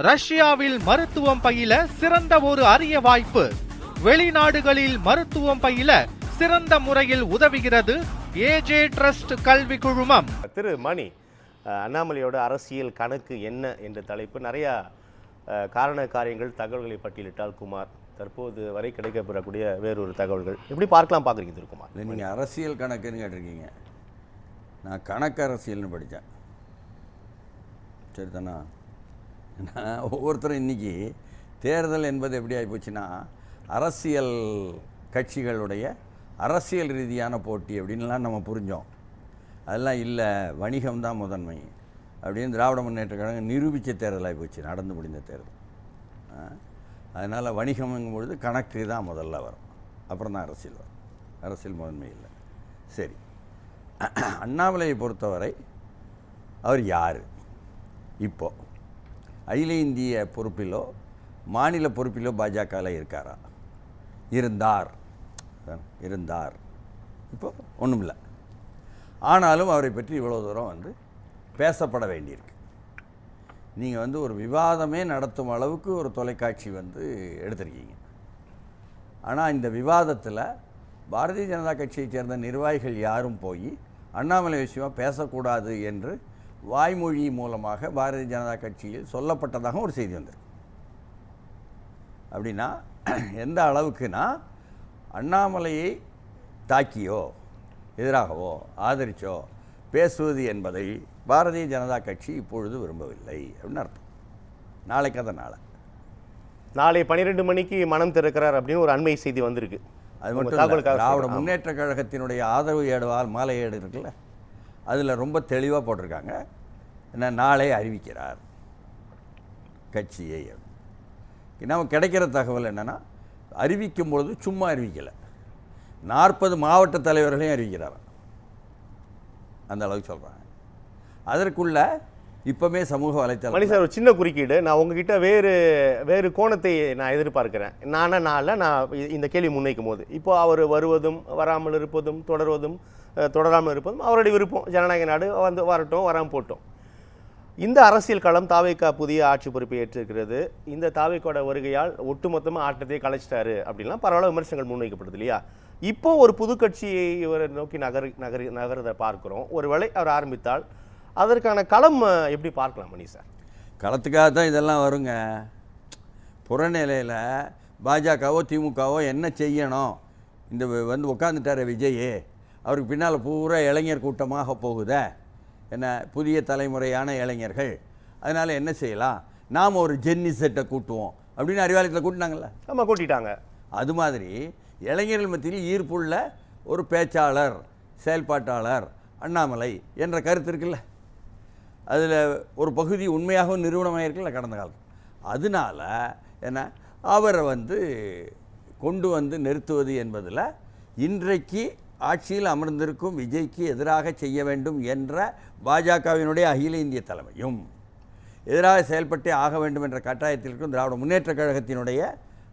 ரஷ்யாவில் மருத்துவம் பயில சிறந்த ஒரு அரிய வாய்ப்பு. வெளிநாடுகளில் மருத்துவம் பயில சிறந்த முறையில் உதவுகிறது ஏஜே ட்ரஸ்ட் கல்வி குழுமம். திரு மணி, அண்ணாமலையோட அரசியல் கணக்கு என்ன என்ற தலைப்பு. நிறைய காரண காரியங்கள் தகவல்களை பட்டியலிட்டால் குமார், தற்போது வரை கிடைக்கப்பெறக்கூடிய வேறொரு தகவல்கள் எப்படி பார்க்குறீங்க திருக்குமார்? இல்லை, நீங்கள் அரசியல் கணக்குன்னு கேட்டிருக்கீங்க. நான் கணக்கு அரசியல்னு படித்தேன். சரி தானா? நான் ஒவ்வொருத்தரும் இன்றைக்கி தேர்தல் என்பது எப்படி ஆகிப்போச்சுன்னா, அரசியல் கட்சிகளுடைய அரசியல் ரீதியான போட்டி அப்படின்லாம் நம்ம புரிஞ்சோம். அதெல்லாம் இல்லை, வணிகம்தான் முதன்மை அப்படின்னு திராவிட முன்னேற்ற கழகம் நிரூபித்த தேர்தலாகி போச்சு, நடந்து முடிந்த தேர்தல். அதனால் வணிகம்ங்கும் பொழுது கணக்கு தான் முதல்ல வரும், அப்புறம் தான் அரசியல் வரும். அரசியல் முதன்மை இல்லை. சரி, அண்ணாமலையை பொறுத்தவரை அவர் யார்? இப்போது அகில இந்திய பொறுப்பிலோ மாநில பொறுப்பிலோ பாஜகவில் இருக்காரா? இருந்தார். இப்போ ஒன்றும் இல்லை. ஆனாலும் அவரை பற்றி இவ்வளோ தூரம் பேசப்பட வேண்டியிருக்கு. நீங்கள் ஒரு விவாதமே நடத்தும் அளவுக்கு ஒரு தொலைக்காட்சி எடுத்திருக்கீங்க. ஆனால் இந்த விவாதத்தில் பாரதிய ஜனதா கட்சியைச் சேர்ந்த நிர்வாகிகள் யாரும் போய் அண்ணாமலை விஷயமாக பேசக்கூடாது என்று வாய்மொழி மூலமாக பாரதிய ஜனதா கட்சியில் சொல்லப்பட்டதாக ஒரு செய்தி வந்திருக்கு. அப்படின்னா எந்த அளவுக்குனா, அண்ணாமலையை தாக்கியோ எதிராகவோ ஆதரிச்சோ பேசுவது என்பதை பாரதிய ஜனதா கட்சி இப்பொழுது விரும்பவில்லை அப்படின்னு அர்த்தம். நாளைக்கு அதை நாளை 12 மணிக்கு மனம் திறக்கிறார் அப்படின்னு ஒரு அண்மை செய்தி வந்திருக்கு. அது மட்டும் திராவிட முன்னேற்ற கழகத்தினுடைய ஆதரவு ஏடுவால் மாலை ஏடு இருக்குல்ல, அதில் ரொம்ப தெளிவாக போட்டிருக்காங்க, என்ன நாளை அறிவிக்கிறார் கட்சியை. நம்ம கிடைக்கிற தகவல் என்னென்னா, அறிவிக்கும் பொழுது சும்மா அறிவிக்கலை, 40 மாவட்ட தலைவர்களையும் அறிவிக்கிறார். அந்த அளவுக்கு சொல்கிறாங்க. அதற்குள்ள இப்போவே சமூக வலைத்தளம். மணி சார், ஒரு சின்ன குறுக்கீடு. நான் உங்ககிட்ட வேறு கோணத்தை நான் எதிர்பார்க்கிறேன். நான் இந்த கேள்வி முன்வைக்கும் போது, இப்போ அவர் வருவதும் வராமல் இருப்பதும் தொடராமல் இருப்பதும் அவருடைய விருப்பம். ஜனநாயக நாடு, வரட்டும், வராமல் போட்டோம். இந்த அரசியல் களம் தாவேகா புதிய ஆட்சி பொறுப்பை ஏற்றிருக்கிறது. இந்த தாவேகோட வருகையால் ஒட்டுமொத்தமாக ஆட்டத்தை கலைச்சிட்டாரு அப்படின்லாம் பரவாயில்ல விமர்சனங்கள் முன்வைக்கப்படுது இல்லையா? இப்போ ஒரு புது கட்சியை இவரை நோக்கி நகரதை பார்க்குறோம். ஒருவேளை அவர் ஆரம்பித்தால் அதற்கான களம் எப்படி பார்க்கலாம் மணி சார்? களத்துக்காக தான் இதெல்லாம் வருங்க. புறநிலையில் பாஜகவோ திமுகவோ என்ன செய்யணும், இந்த உட்காந்துட்டார விஜய், அவருக்கு பின்னால் பூரா இளைஞர் கூட்டமாக போகுதே, என்ன புதிய தலைமுறையான இளைஞர்கள், அதனால் என்ன செய்யலாம், நாம் ஒரு ஜென்னி செட்டை கூட்டுவோம் அப்படின்னு அறிவாலயத்தில் கூட்டினாங்கல்ல. ஆமாம், கூட்டிட்டாங்க. அது மாதிரி இளைஞர்கள் மத்தியில் ஈர்ப்புள்ள ஒரு பேச்சாளர், செயல்பாட்டாளர் அண்ணாமலை என்ற கருத்து இருக்குல்ல, அதில் ஒரு பகுதி உண்மையாகவும் நிறுவனமாக இருக்குல்ல கடந்த காலம். அதனால் என்ன அவரை கொண்டு நிறுத்துவது என்பதில் இன்றைக்கு ஆட்சியில் அமர்ந்திருக்கும் விஜய்க்கு எதிராக செய்ய வேண்டும் என்ற பாஜகவினுடைய அகில இந்திய தலைமையும், எதிராக செயல்பட்டே ஆக வேண்டும் என்ற கட்டாயத்தில் இருக்கும் திராவிட முன்னேற்ற கழகத்தினுடைய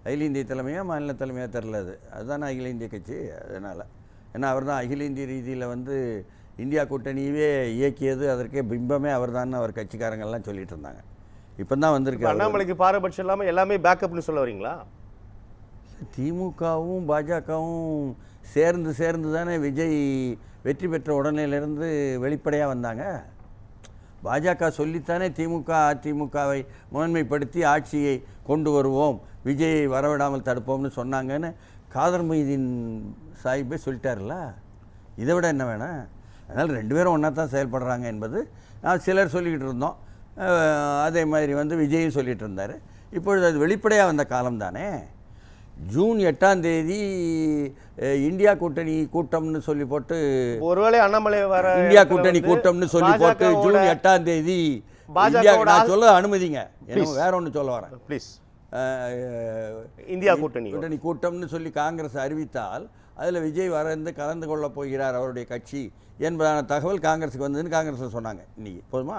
அகில இந்திய தலைமையாக மாநில தலைமையாக தெரிலது, அதுதான் அகில இந்திய கட்சி. அதனால் ஏன்னா அவர் தான் அகில இந்திய ரீதியில் இந்தியா கூட்டணியவே இயக்கியது, அதற்கே பிம்பமே அவர் தான் அவர் கட்சிக்காரங்கள்லாம் சொல்லிட்டு இருந்தாங்க. இப்போ தான் வந்திருக்கு. அண்ணாமலைக்கு பாரபட்சம் இல்லாமல் எல்லாமே பேக்கப்னு சொல்ல வரீங்களா? திமுகவும் பாஜகவும் சேர்ந்து தானே விஜய் வெற்றி பெற்ற உடனேலேருந்து வெளிப்படையாக வந்தாங்க. பாஜக சொல்லித்தானே திமுக அதிமுகவை முதன்மைப்படுத்தி ஆட்சியை கொண்டு வருவோம், விஜயை வரவிடாமல் தடுப்போம்னு சொன்னாங்கன்னு காதர் மொய்தீன் சாஹிப்பே சொல்லிட்டார்ல. இதை விட என்ன வேணும்? அதனால் 2 பேரும் ஒன்றா தான் செயல்படுறாங்க என்பது சிலர் சொல்லிக்கிட்டு இருந்தோம். அதே மாதிரி விஜயும் சொல்லிகிட்டு இருந்தார். இப்பொழுது அது வெளிப்படையாக வந்த காலம் தானே. ஜூன் 8ஆம் தேதி இந்தியா கூட்டணி கூட்டம்னு சொல்லி போட்டு, ஒருவேளை அண்ணாமலை வர இந்தியா கூட்டணி கூட்டம்னி சொல்லி போட்டு ஜூன் 8ஆம் தேதி நான் சொல்ல அனுமதிங்க, வேற ஒன்று சொல்ல வரேன் ப்ளீஸ். இந்தியா கூட்டணி கூட்டம்னு சொல்லி காங்கிரஸ் அறிவித்தால் அதில் விஜய் கலந்து கொள்ள போகிறார் அவருடைய கட்சி என்பதான தகவல் காங்கிரஸுக்கு வந்ததுன்னு காங்கிரஸில் சொன்னாங்க இன்றைக்கி. போதுமா?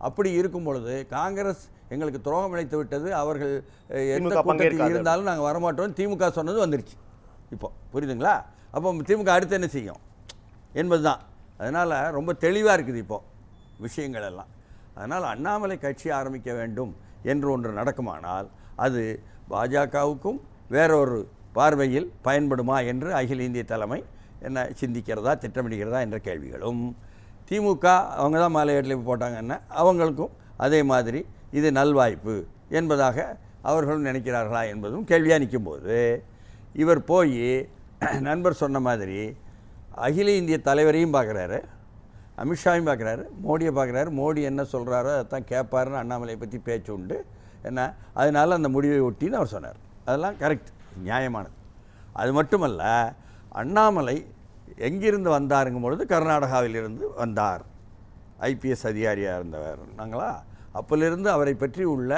அப்படி இருக்கும் பொழுது காங்கிரஸ் எங்களுக்கு துரோகம் இழைத்து விட்டது, அவர்கள் எந்த கூட்டத்தில் இருந்தாலும் நாங்கள் வரமாட்டோம் திமுக சொன்னது வந்துருச்சு. இப்போ புரியுதுங்களா? அப்போ திமுக அடுத்து என்ன செய்யும் என்பது தான். அதனால் ரொம்ப தெளிவாக இருக்குது இப்போது விஷயங்கள் எல்லாம். அதனால் அண்ணாமலை கட்சி ஆரம்பிக்க வேண்டும் என்று ஒன்று நடக்குமானால் அது பாஜகவுக்கும் வேறொரு பார்வையில் பயன்படுமா என்று அகில இந்திய தலைமை என்ன சிந்திக்கிறதா திட்டமிடுகிறதா என்ற கேள்விகளும், திமுக அவங்க தான் மாலையீட்டில் போட்டாங்கன்னா அவங்களுக்கும் அதே மாதிரி இது நல்வாய்ப்பு என்பதாக அவர்களும் நினைக்கிறார்களா என்பதும் கேள்வியாக நிற்கும்போது, இவர் போய் நண்பர் சொன்ன மாதிரி அகில இந்திய தலைவரையும் பார்க்குறாரு, அமித்ஷாவையும் பார்க்குறாரு, மோடியை பார்க்குறாரு. மோடி என்ன சொல்கிறாரோ அதைத்தான் கேட்பாருன்னு அண்ணாமலையை பற்றி பேச்சு உண்டு என்ன, அதனால் அந்த முடிவை ஒட்டின்னு அவர் சொன்னார். அதெல்லாம் கரெக்ட், நியாயமானது. அது மட்டுமல்ல, அண்ணாமலை எங்கிருந்து வந்தாருங்கும் பொழுது கர்நாடகாவிலிருந்து வந்தார், ஐபிஎஸ் அதிகாரியாக இருந்தவர் நாங்களா. அப்போலிருந்து அவரை பற்றி உள்ள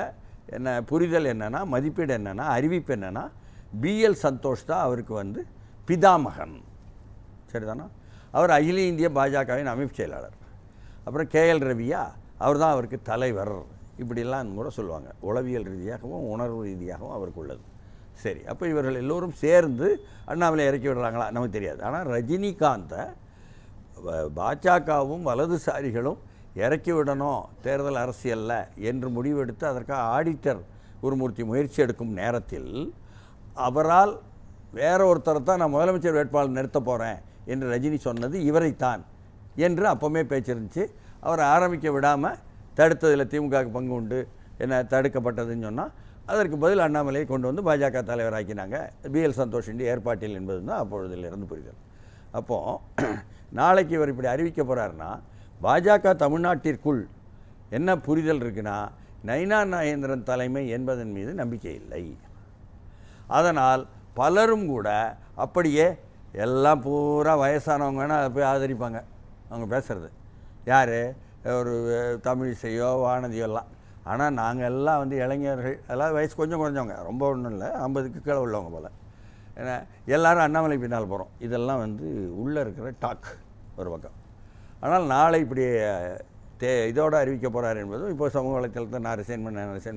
என்ன புரிதல் என்னென்னா, மதிப்பீடு என்னென்னா, அறிவிப்பு என்னென்னா, பிஎல் சந்தோஷ் தான் அவருக்கு வந்து பிதாமகன், சரிதானா? அவர் அகில இந்திய பாஜகவின் அமைப்பு செயலாளர். அப்புறம் கேஎல் ரவியா, அவர் தான் அவருக்கு தலைவர், இப்படிலாம் கூட சொல்லுவாங்க. உளவியல் ரீதியாகவும் உணர்வு ரீதியாகவும் அவருக்கு உள்ளது. சரி, அப்போ இவர்கள் எல்லோரும் சேர்ந்து அண்ணாமலை இறக்கி விடுறாங்களா நமக்கு தெரியாது. ஆனால் ரஜினிகாந்தை பாஜகவும் வலதுசாரிகளும் இறக்கி விடணும் தேர்தல் அரசியல்ல என்று முடிவெடுத்து அதற்காக ஆடிட்டர் குருமூர்த்தி முயற்சி எடுக்கும் நேரத்தில் அவரால் வேற ஒருத்தரை தான் நான் முதலமைச்சர் வேட்பாளர் நிறுத்த போகிறேன் என்று ரஜினி சொன்னது இவரைத்தான் என்று அப்போவுமே பேச்சு இருந்துச்சு. அவரை ஆரம்பிக்க விடாமல் தடுத்ததில் திமுகவுக்கு பங்கு உண்டு, என்ன தடுக்கப்பட்டதுன்னு சொன்னால் அதற்கு பதில் அண்ணாமலையை கொண்டு வந்து பாஜக தலைவராக்கினாங்க, பிஎல் சந்தோஷ் ஏற்பாட்டில் என்பது தான் அப்பொழுதிலிருந்து புரிதல். அப்போது நாளைக்கு இவர் இப்படி அறிவிக்க போகிறாருன்னா பாஜக தமிழ்நாட்டிற்குள் என்ன புரிதல் இருக்குன்னா, நயினா நாகேந்திரன் தலைமை என்பதன் மீது நம்பிக்கை இல்லை. அதனால் பலரும் கூட அப்படியே எல்லாம் பூரா வயசானவங்கன்னா அதை போய் ஆதரிப்பாங்க. அவங்க பேசுகிறது யார், ஒரு தமிழிசையோ வானதியோ எல்லாம். ஆனால் நாங்கள் எல்லாம் வந்து இளைஞர்கள், எல்லாம் வயசு கொஞ்சம் குறைஞ்சவங்க, ரொம்ப ஒன்றும் இல்லை, 50க்கு கீழே உள்ளவங்க போல். ஏன்னா எல்லோரும் அண்ணாமலை பின்னால் போகிறோம். இதெல்லாம் வந்து உள்ளே இருக்கிற டாக் ஒரு பக்கம். ஆனால் நாளை இப்படி இதோடு அறிவிக்க போகிறார் என்பதும் இப்போ சமூக வலைத்தளத்தை நான் ரிசைன்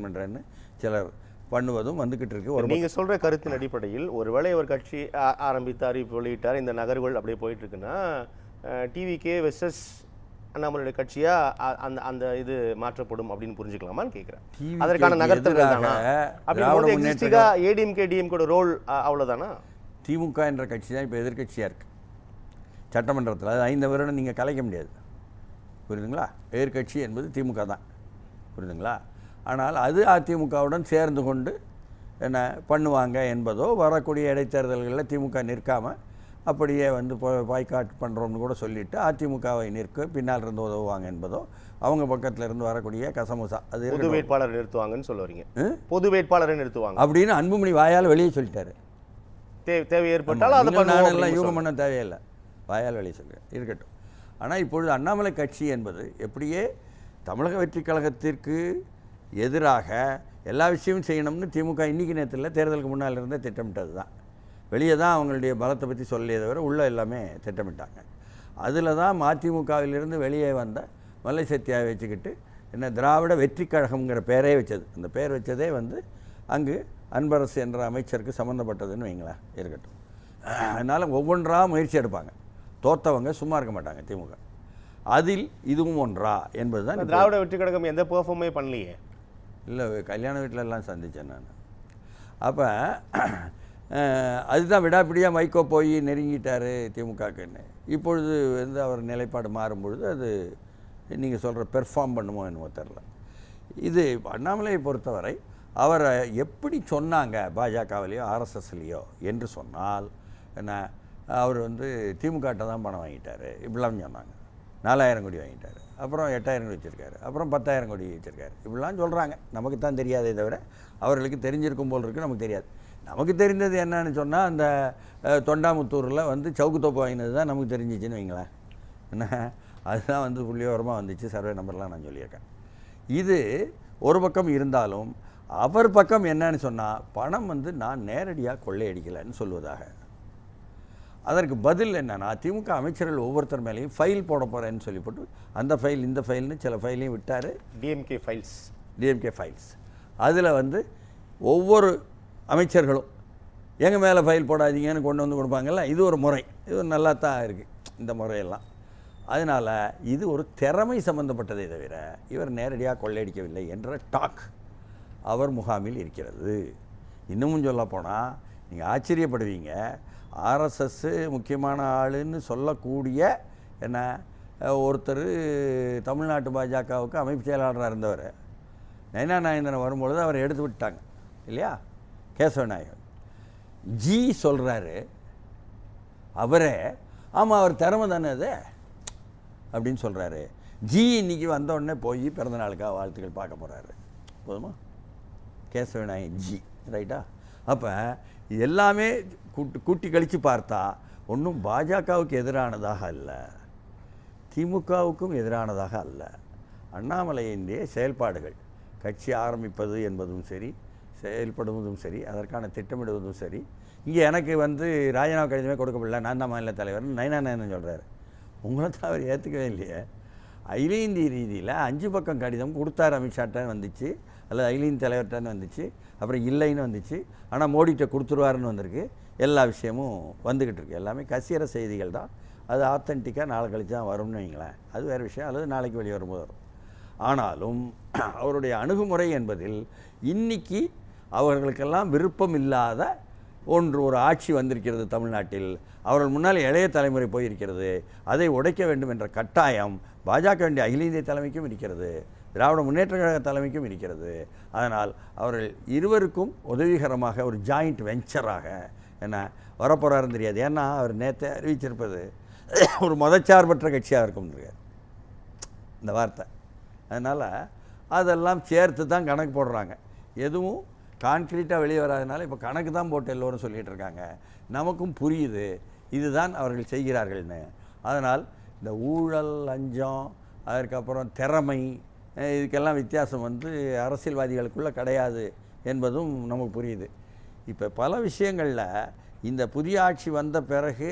பண்ணுறேன்னு சிலர் பண்ணுவதும் வந்துக்கிட்டு இருக்கு. ஒரு நீங்கள் சொல்கிற கருத்தின் அடிப்படையில் ஒருவேளை ஒரு கட்சி ஆரம்பித்து அறிவிப்பு வெளியிட்டார், இந்த நகர்வுகள் அப்படியே போயிட்டுருக்குன்னா டிவிகே வெர்சஸ் அண்ணாமலையுடைய கட்சியாக அந்த இது மாற்றப்படும் அப்படின்னு புரிஞ்சுக்கலாமான்னு கேட்குறேன். அதற்கான நகர்த்தல் ஏடிஎம்கே டிஎம்கேட ரோல் அவ்வளோதானா? திமுக என்ற கட்சி தான் இப்போ எதிர்கட்சியாக இருக்குது சட்டமன்றத்தில். அது 5 வருடம் நீங்கள் கலைக்க முடியாது, புரியுதுங்களா? எதிர்கட்சி என்பது திமுக தான், புரியுதுங்களா? ஆனால் அது அதிமுகவுடன் சேர்ந்து கொண்டு என்ன பண்ணுவாங்க என்பதோ, வரக்கூடிய இடைத்தேர்தல்களில் திமுக நிற்காமல் அப்படியே வந்து பாய்காட் பண்ணுறோம்னு கூட சொல்லிவிட்டு அதிமுகவை நிற்க பின்னால் இருந்து உதவுவாங்க என்பதோ, அவங்க பக்கத்தில் இருந்து வரக்கூடிய கசமுசா அது பொது வேட்பாளர் நிறுத்துவாங்கன்னு சொல்ல வரீங்க. பொது வேட்பாளரை நிறுத்துவாங்க அப்படின்னு அன்புமணி வாயால் வெளியே சொல்லிட்டாரு. தேவை ஏற்பட்டால் அதை பண்ணலாம், யூகம் பண்ண தேவையில்லை, வாயால் வெளியே சொல்கிறேன், இருக்கட்டும். ஆனால் இப்பொழுது அண்ணாமலை கட்சி என்பது எப்படியே தமிழக வெற்றி கழகத்திற்கு எதிராக எல்லா விஷயமும் செய்யணும்னு திமுக இன்றைக்கி நேரத்தில் தேர்தலுக்கு முன்னால் இருந்தே திட்டமிட்டது தான். வெளியே தான் அவங்களுடைய பலத்தை பற்றி சொல்லியே தவிர உள்ளே எல்லாமே திட்டமிட்டாங்க. அதில் தான் மதிமுகவிலிருந்து வெளியே வந்த மல்லை சத்யாவை வச்சுக்கிட்டு என்ன திராவிட வெற்றி கழகம்ங்கிற பேரே வச்சது. அந்த பேர் வச்சதே வந்து அங்கு அன்பரசு என்ற அமைச்சருக்கு சம்மந்தப்பட்டதுன்னு வைங்களேன், இருக்கட்டும். அதனால் ஒவ்வொன்றாக முயற்சி எடுப்பாங்க, தோற்றவங்க சும்மா இருக்க மாட்டாங்க திமுக. அதில் இதுவும் ஒன்றா என்பது தான். திராவிட வெற்றி கழகம் எந்த பெர்ஃபார்மே பண்ணலையே. இல்லை, கல்யாண வீட்டிலலாம் சந்தித்தேன் நான். அப்போ அதுதான் விடாப்பிடியாக மைக்கோ போய் நெருங்கிட்டார் திமுகக்குன்னு. இப்பொழுது வந்து அவர் நிலைப்பாடு மாறும்பொழுது அது நீங்கள் சொல்கிற பெர்ஃபார்ம் பண்ணுமோ என்னமோ தெரில. இது அண்ணாமலையை பொறுத்தவரை அவரை எப்படி சொன்னாங்க பாஜகவிலையோ ஆர்எஸ்எஸ்லேயோ என்று சொன்னால் என்ன, அவர் வந்து திமுகட்ட தான் பணம் வாங்கிட்டார் இப்படிலாம் சொன்னாங்க. 4000 கோடி வாங்கிட்டார், அப்புறம் 8000 கோடி வச்சுருக்காரு, அப்புறம் 10,000 கோடி வச்சுருக்காரு, இப்படிலாம் சொல்கிறாங்க. நமக்கு தான் தெரியாதே தவிர அவர்களுக்கு தெரிஞ்சிருக்கும் போல் இருக்குது, நமக்கு தெரியாது. நமக்கு தெரிந்தது என்னன்னு சொன்னால், அந்த தொண்டாமுத்தூரில் வந்து சவுக்கு தோப்பு வாங்கினது தான் நமக்கு தெரிஞ்சிச்சுன்னு வைங்களேன். என்ன, அதுதான் வந்து புள்ளியோரமாக வந்துச்சு, சர்வே நம்பர்லாம் நான் சொல்லியிருக்கேன். இது ஒரு பக்கம் இருந்தாலும் அவர் பக்கம் என்னன்னு சொன்னால், பணம் வந்து நான் நேரடியாக கொள்ளையடிக்கலைன்னு சொல்வதாக. அதற்கு பதில் என்னென்னா, திமுக அமைச்சர்கள் ஒவ்வொருத்தர் மேலேயும் ஃபைல் போட போகிறேன்னு சொல்லி போட்டு அந்த ஃபைல் இந்த ஃபைல்னு சில ஃபைலையும் விட்டார். டிஎம்கே ஃபைல்ஸ் அதில் வந்து ஒவ்வொரு அமைச்சர்களும் எங்கள் மேலே ஃபைல் போடாதீங்கன்னு கொண்டு வந்து கொடுப்பாங்கல்ல. இது ஒரு முறை, இது ஒரு நல்லா தான் இருக்குது இந்த முறையெல்லாம். அதனால் இது ஒரு திறமை சம்மந்தப்பட்டதை தவிர இவர் நேரடியாக கொள்ளையடிக்கவில்லை என்ற டாக் அவர் முகாமில் இருக்கிறது. இன்னமும் சொல்லப்போனால் நீங்கள் ஆச்சரியப்படுவீங்க, ஆர்எஸ்எஸ் முக்கியமான ஆளுன்னு சொல்லக்கூடிய என்ன ஒருத்தர் தமிழ்நாட்டு பாஜகவுக்கு அமைப்பு செயலாளராக இருந்தவர் நயனா நாகேந்திரன் வரும்பொழுது அவரை எடுத்து விட்டாங்க இல்லையா? கேசவ நாயகன் ஜி சொல்கிறாரு, அவரே ஆமாம் அவர் திறமை தானே அது அப்படின்னு சொல்கிறாரு. ஜி இன்னைக்கு வந்தோடனே போய் பிறந்த நாளுக்காக வாழ்த்துக்கள் பார்க்க போகிறாரு. போதுமா? கேசவ நாயகன் ஜி, ரைட்டா? அப்போ எல்லாமே கூட்டி கழித்து பார்த்தா ஒன்றும் பாஜகவுக்கு எதிரானதாக அல்ல, திமுகவுக்கும் எதிரானதாக அல்ல. அண்ணாமலையினுடைய செயல்பாடுகள், கட்சி ஆரம்பிப்பது என்பதும் சரி, செயல்படுவதும் சரி, அதற்கான திட்டமிடுவதும் சரி. இங்கே எனக்கு ராஜினாமா கடிதமே கொடுக்கப்படல, நான் தான் மாநில தலைவர் நயனா நாயகன் சொல்கிறாரு. உங்களை தான் அவர் ஏற்றுக்கவே இல்லையே. அகில இந்திய ரீதியில் 5 பக்கம் கடிதம் கொடுத்தார். அமித்ஷாட்டான்னு வந்துச்சு, அல்லது அகில இந்திய தலைவர்கிட்டன்னு வந்துச்சு, அப்புறம் இல்லைன்னு வந்துச்சு. ஆனால் மோடிகிட்ட கொடுத்துருவாருன்னு வந்திருக்கு. எல்லா விஷயமும் வந்துக்கிட்டு இருக்கு. எல்லாமே கசியற செய்திகள் தான். அது ஆத்தென்டிக்காக நாளை கழிச்சு தான் வரும்னு வைங்களேன், அது வேறு விஷயம். அல்லது நாளைக்கு வெளியே வரும்போது வரும். ஆனாலும் அவருடைய அணுகுமுறை என்பதில் இன்னைக்கு அவர்களுக்கெல்லாம் விருப்பம் இல்லாத ஒரு ஆட்சி வந்திருக்கிறது தமிழ்நாட்டில். அவர்கள் முன்னால் இளைய தலைமுறை போயிருக்கிறது. அதை உடைக்க வேண்டும் என்ற கட்டாயம் பாஜக வேண்டிய அகில இந்திய தலைமைக்கும் இருக்கிறது, திராவிட முன்னேற்ற கழக தலைமைக்கும் இருக்கிறது. அதனால் அவர்கள் இருவருக்கும் உதவிகரமாக ஒரு ஜாயிண்ட் வெஞ்சராக என்ன வரப்போகிறாருன்னு தெரியாது. ஏன்னா அவர் நேற்று அறிவிச்சிருப்பது ஒரு மதச்சார்பற்ற கட்சியாக இருக்கும் இந்த வார்த்தை. அதனால் அதெல்லாம் சேர்த்து தான் கணக்கு போடுறாங்க. எதுவும் கான்க்ரீட்டாக வெளியே வராதனால இப்போ கணக்கு தான் போட்டு எல்லோரும் சொல்லிகிட்டு இருக்காங்க. நமக்கும் புரியுது இதுதான் அவர்கள் செய்கிறார்கள்னு. அதனால் இந்த ஊழல், லஞ்சம், அதற்கப்புறம் திறமை, இதுக்கெல்லாம் வித்தியாசம் அரசியல்வாதிகளுக்குள்ளே கிடையாது என்பதும் நமக்கு புரியுது. இப்போ பல விஷயங்களில் இந்த புதிய ஆட்சி வந்த பிறகு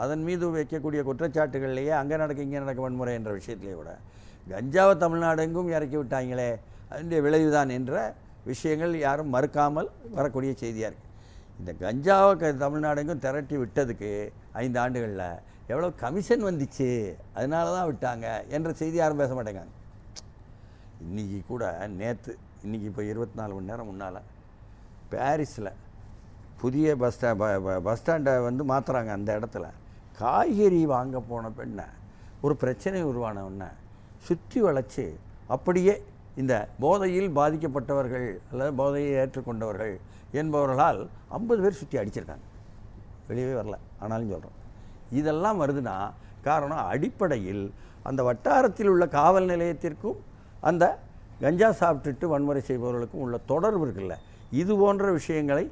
அதன் மீது வைக்கக்கூடிய குற்றச்சாட்டுகள்லேயே அங்கே நடக்க இங்கே நடக்க வன்முறை என்ற விஷயத்திலே விட கஞ்சாவை தமிழ்நாடு எங்கும் இறக்கி விட்டாங்களே, அதனுடைய விளைவுதான் என்ற விஷயங்கள் யாரும் மறுக்காமல் வரக்கூடிய செய்தியாக இருக்குது. இந்த கஞ்சாவை தமிழ்நாடு எங்கும் திரட்டி விட்டதுக்கு 5 ஆண்டுகளில் எவ்வளோ கமிஷன் வந்துச்சு, அதனால தான் விட்டாங்க என்ற செய்தி யாரும் பேச மாட்டேங்காங்க. இன்றைக்கி கூட இன்றைக்கி இப்போ 24 மணி நேரம் முன்னால் பாரிஸில் புதிய பஸ் ஸ்டாண்டை மாற்றுறாங்க. அந்த இடத்துல காய்கறி வாங்க போன பெண்ணை ஒரு பிரச்சனை உருவான உடனே சுற்றி வளைச்சி அப்படியே இந்த போதையில் பாதிக்கப்பட்டவர்கள் அல்லது போதையை ஏற்றுக்கொண்டவர்கள் என்பவர்களால் 50 பேர் சுற்றி அடிச்சிருக்காங்க. வெளியவே வரல, ஆனாலும் சொல்கிறோம். இதெல்லாம் வருதுன்னா காரணம் அடிப்படையில் அந்த வட்டாரத்தில் உள்ள காவல் நிலையத்திற்கும் அந்த கஞ்சா சாப்பிட்டுட்டு வன்முறை செய்பவர்களுக்கும் உள்ள தொடர்பு இருக்குல்ல. இது போன்ற விஷயங்களை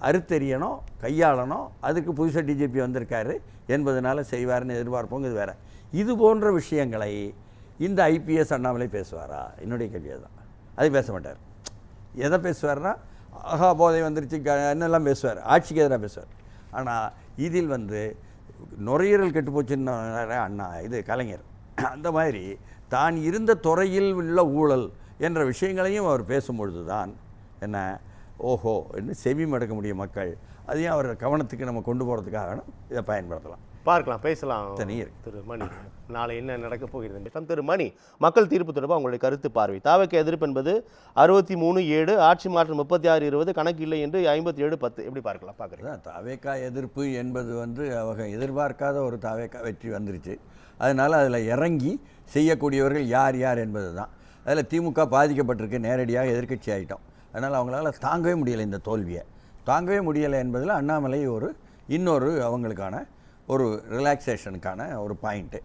அறுத்தெறியணும், கையாளணும். அதுக்கு புதுசாக டிஜிபி வந்திருக்காரு என்பதனால செய்வார்னு எதிர்பார்ப்போங்க. இது வேறு. இது போன்ற விஷயங்களை இந்த ஐபிஎஸ் அண்ணாமலை பேசுவாரா? என்னுடைய கேள்வியாக தான். அது பேச மாட்டார். எதை பேசுவார்னா ஆஹா போதை வந்துருச்சு என்னெல்லாம் பேசுவார், ஆட்சிக்கு எதிராக பேசுவார். ஆனால் இதில் நுரையீரல் கெட்டு போச்சுன்னு கலைஞர் அந்த மாதிரி தான் இருந்த துறையில் உள்ள ஊழல் என்ற விஷயங்களையும் அவர் பேசும்பொழுது தான் ஓஹோ என்று செவி மடக்க முடியும் மக்கள். அதையும் அவர் கவனத்துக்கு நம்ம கொண்டு போகிறதுக்காக இதை பயன்படுத்தலாம். பார்க்கலாம், பேசலாம். திரு மணி, நாளை என்ன நடக்கப் போகிறது? திரு மணி, மக்கள் தீர்ப்பு தொடர்பாக உங்களுடைய கருத்து பார்வை. தாவேக்கா எதிர்ப்பு என்பது 63-7, ஆட்சி மாற்றம் 36-20, கணக்கு இல்லை என்று 57-10, எப்படி பார்க்குறீங்க? தாவேக்கா எதிர்ப்பு என்பது அவங்க எதிர்பார்க்காத ஒரு தாவேக்கா வெற்றி வந்துருச்சு. அதனால் அதில் இறங்கி செய்யக்கூடியவர்கள் யார் யார் என்பது தான். அதில் திமுக பாதிக்கப்பட்டிருக்கு, நேரடியாக எதிர்க்கட்சி ஆகிட்டோம். அதனால் அவங்களால தாங்கவே முடியலை, இந்த தோல்வியை தாங்கவே முடியலை என்பதில் அண்ணாமலை இன்னொரு அவங்களுக்கான ஒரு ரிலாக்ஸேஷனுக்கான ஒரு பாயிண்ட்டு.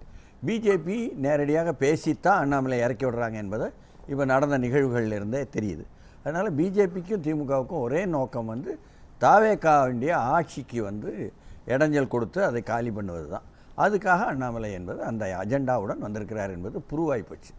பிஜேபி நேரடியாக பேசித்தான் அண்ணாமலை இறக்கி விடுறாங்க என்பதை இப்போ நடந்த நிகழ்வுகளிலிருந்தே தெரியுது. அதனால் பிஜேபிக்கும் திமுகவுக்கும் ஒரே நோக்கம் தாவேக்கா வேண்டிய ஆட்சிக்கு இடைஞ்சல் கொடுத்து அதை காலி பண்ணுவது தான். அதுக்காக அண்ணாமலை என்பது அந்த அஜெண்டாவுடன் வந்திருக்கிறார் என்பது புருவாய் போச்சு.